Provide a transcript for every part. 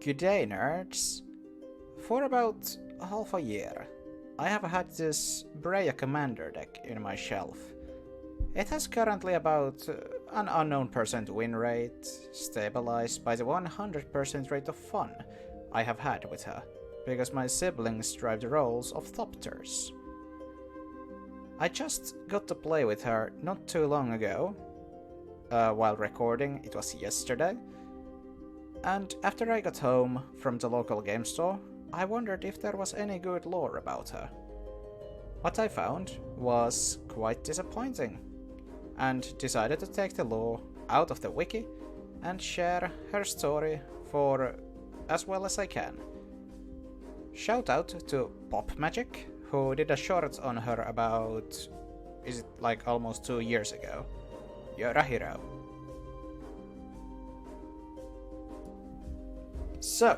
G'day nerds! For about half a year, I have had this Breya commander deck in my shelf. It has currently about an unknown percent win rate, stabilized by the 100% rate of fun I have had with her, because my siblings drive the roles of thopters. I just got to play with her not too long ago. While recording, it was yesterday. And after I got home from the local game store, I wondered if there was any good lore about her. What I found was quite disappointing, and decided to take the lore out of the wiki and share her story for as well as I can. Shout out to Pop Magic, who did a short on her about, is it like almost 2 years ago? You're a hero. So,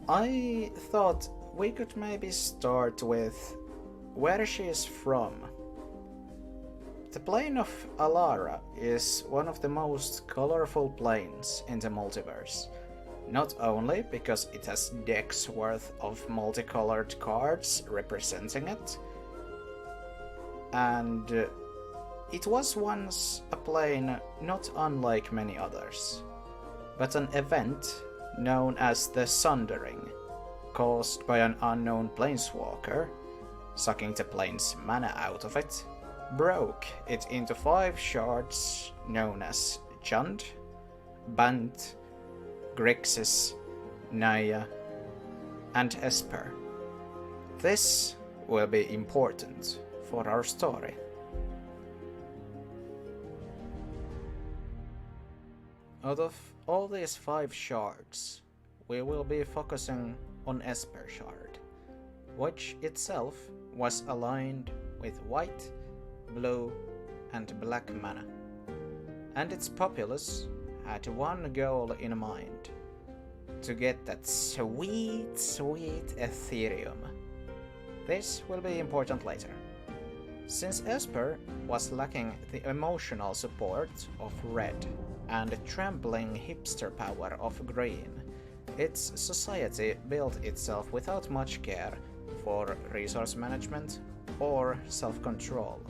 I thought we could maybe start with where she is from. The plane of Alara is one of the most colorful planes in the multiverse. Not only because it has decks worth of multicolored cards representing it, and it was once a plane not unlike many others, but an event known as the Sundering, caused by an unknown planeswalker, sucking the plane's mana out of it, broke it into 5 shards known as Jund, Bant, Grixis, Naya, and Esper. This will be important for our story. Out of all these 5 shards, we will be focusing on Esper shard, which itself was aligned with white, blue, and black mana, and its populace had one goal in mind: to get that sweet Etherium. This will be important later. Since Esper was lacking the emotional support of red and the trembling hipster power of green, its society built itself without much care for resource management or self-control.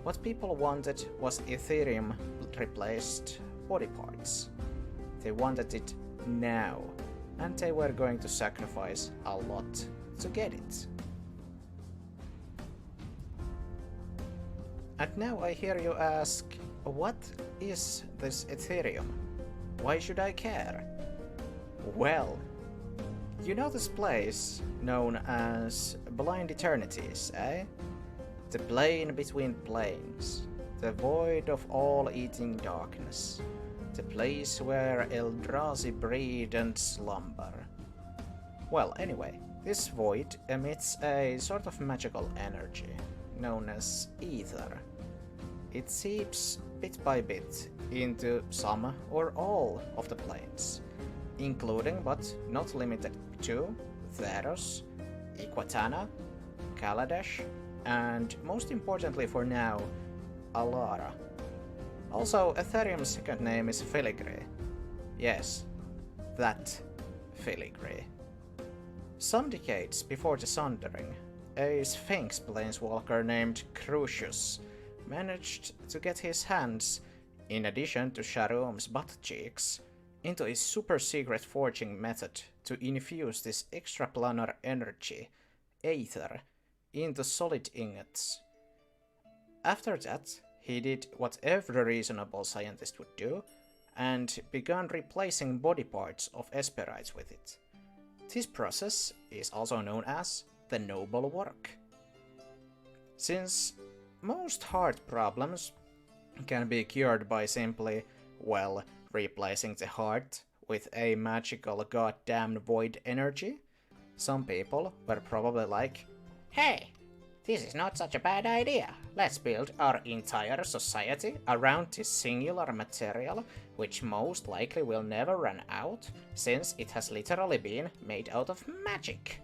What people wanted was Etherium replaced body parts. They wanted it now, and they were going to sacrifice a lot to get it. And now I hear you ask, what is this Etherium? Why should I care? Well, you know this place known as Blind Eternities, eh? The plane between planes, the void of all-eating darkness, the place where Eldrazi breed and slumber. Well, anyway, this void emits a sort of magical energy known as ether. It seeps bit by bit into some or all of the planes, including but not limited to Theros, Iquatana, Kaladesh, and most importantly for now, Alara. Also, Ethereum's second name is Filigree. Yes, that Filigree. Some decades before the Sundering, a Sphinx planeswalker named Crucius managed to get his hands, in addition to Sharoom's butt cheeks, into a super secret forging method to infuse this extraplanar energy, Aether, into solid ingots. After that, he did what every reasonable scientist would do, and began replacing body parts of Esperites with it. This process is also known as the noble work. Since most heart problems can be cured by simply, well, replacing the heart with a magical goddamn void energy, some people were probably like, "Hey, this is not such a bad idea. Let's build our entire society around this singular material, which most likely will never run out, since it has literally been made out of magic.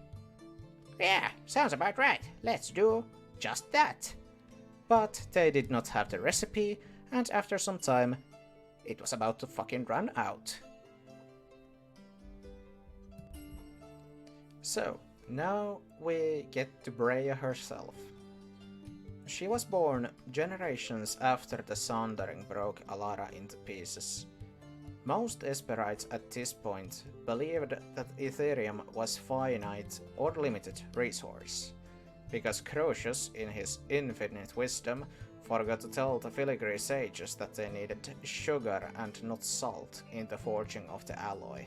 Yeah, sounds about right. Let's do just that." But they did not have the recipe, and after some time, it was about to fucking run out. So, now we get to Breya herself. She was born generations after the Sundering broke Alara into pieces. Most Esperites at this point believed that Etherium was finite or limited resource, because Croesus, in his infinite wisdom, forgot to tell the filigree sages that they needed sugar and not salt in the forging of the alloy.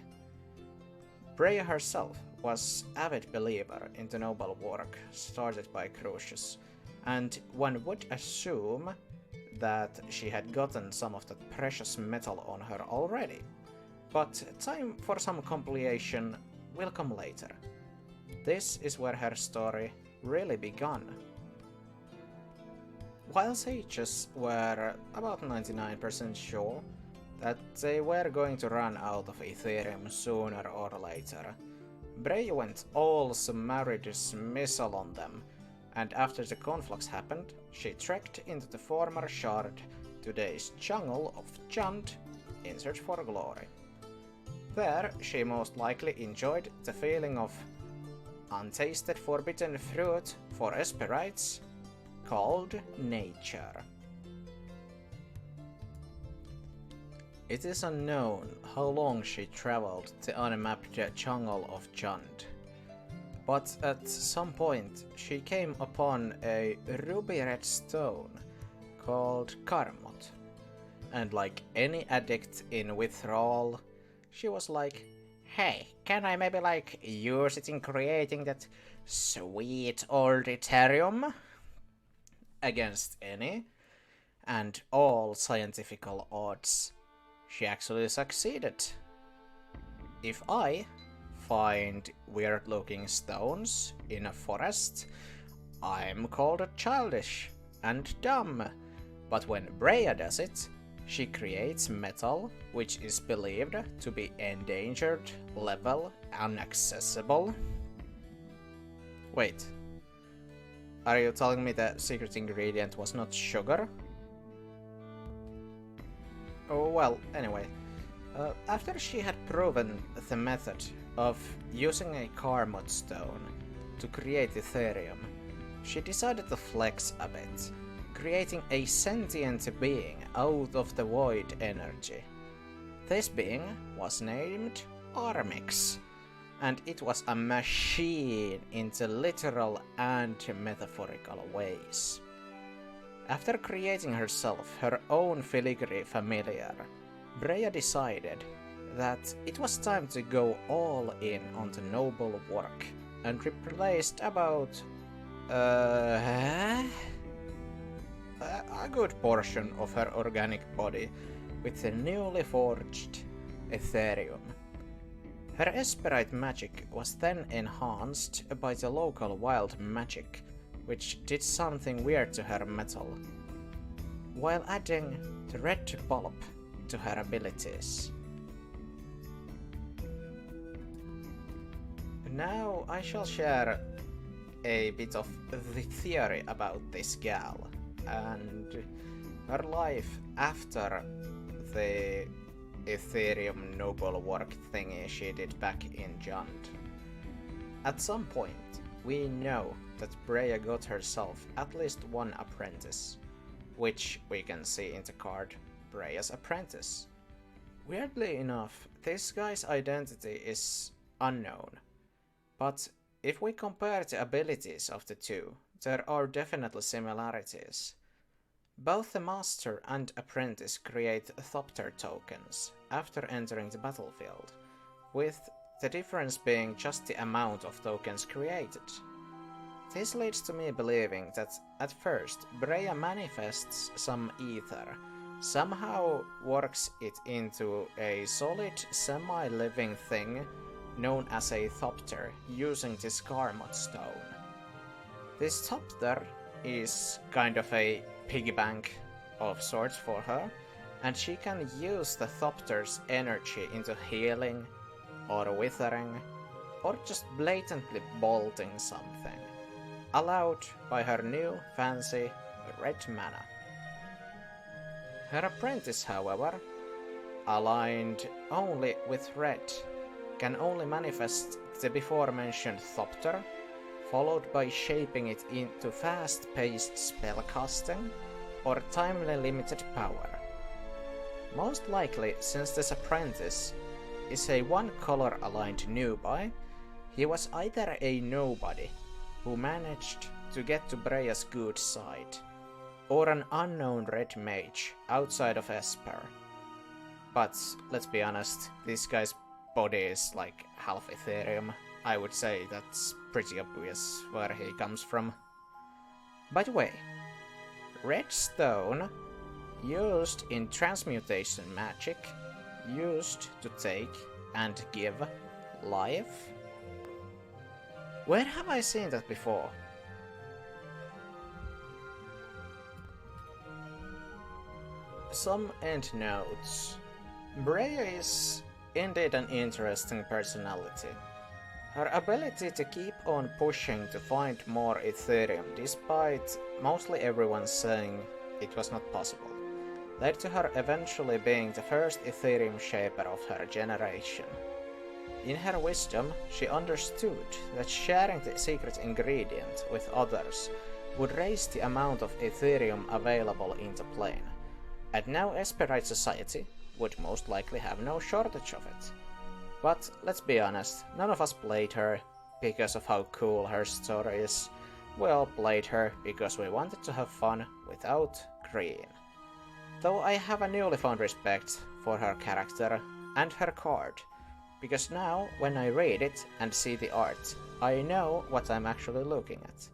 Breya herself was avid believer in the noble work started by Croesus, and one would assume that she had gotten some of that precious metal on her already. But time for some compilation will come later. This is where her story really began. While sages were about 99% sure that they were going to run out of Etherium sooner or later, Breya went all summary dismissal on them, and after the conflux happened, she trekked into the former shard, today's jungle of Jund, in search for glory. There, she most likely enjoyed the feeling of untasted forbidden fruit for Esperites, called nature. It is unknown how long she traveled the unmapped jungle of Jund, but at some point she came upon a ruby-red stone called Karmot, and like any addict in withdrawal, she was like, "Hey, can I maybe use it in creating that sweet old Etherium?" Against any and all scientifical odds, she actually succeeded. If I find weird looking stones in a forest, I'm called childish and dumb. But when Breya does it, she creates metal which is believed to be endangered, level, inaccessible. Wait, are you telling me the secret ingredient was not sugar? Oh well, anyway. After she had proven the method of using a Karmot stone to create Etherium, she decided to flex a bit, creating a sentient being out of the void energy. This being was named Armix, and it was a machine in the literal and metaphorical ways. After creating herself her own filigree familiar, Breya decided that it was time to go all in on the noble work and replaced about a good portion of her organic body with the newly forged Etherium. Her Esperite magic was then enhanced by the local wild magic, which did something weird to her metal, while adding the red pulp to her abilities. Now I shall share a bit of the theory about this gal and her life after the Etherium noble work thingy she did back in Jund. At some point, we know that Breya got herself at least one apprentice, which we can see in the card Breya's Apprentice. Weirdly enough, this guy's identity is unknown, but if we compare the abilities of the two, there are definitely similarities. Both the Master and Apprentice create Thopter tokens after entering the battlefield, with the difference being just the amount of tokens created. This leads to me believing that at first Breya manifests some ether, somehow works it into a solid semi-living thing known as a Thopter using this Karmot stone. This Thopter is kind of a piggy bank of sorts for her, and she can use the Thopter's energy into healing, or withering, or just blatantly bolting something, allowed by her new fancy red mana. Her apprentice, however, aligned only with red, can only manifest the before mentioned Thopter, followed by shaping it into fast-paced spellcasting or timely limited power. Most likely, since this apprentice is a one-color aligned newbie, he was either a nobody who managed to get to Breya's good side, or an unknown red mage outside of Esper. But let's be honest, this guy's body is like half Etherium. I would say that's pretty obvious where he comes from. By the way, red stone used in transmutation magic, used to take and give life. Where have I seen that before? Some end notes. Breya is indeed an interesting personality. Her ability to keep on pushing to find more Etherium despite mostly everyone saying it was not possible, led to her eventually being the first Etherium Shaper of her generation. In her wisdom, she understood that sharing the secret ingredient with others would raise the amount of Etherium available in the plane, and now Esperite society would most likely have no shortage of it. But let's be honest, none of us played her because of how cool her story is. We all played her because we wanted to have fun without green. Though I have a newly found respect for her character and her card, because now when I read it and see the art, I know what I'm actually looking at.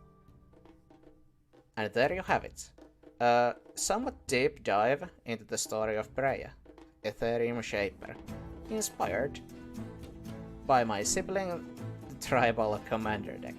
And there you have it. A somewhat deep dive into the story of Breya, Etherium Shaper, inspired by my sibling, the Tribal Commander deck.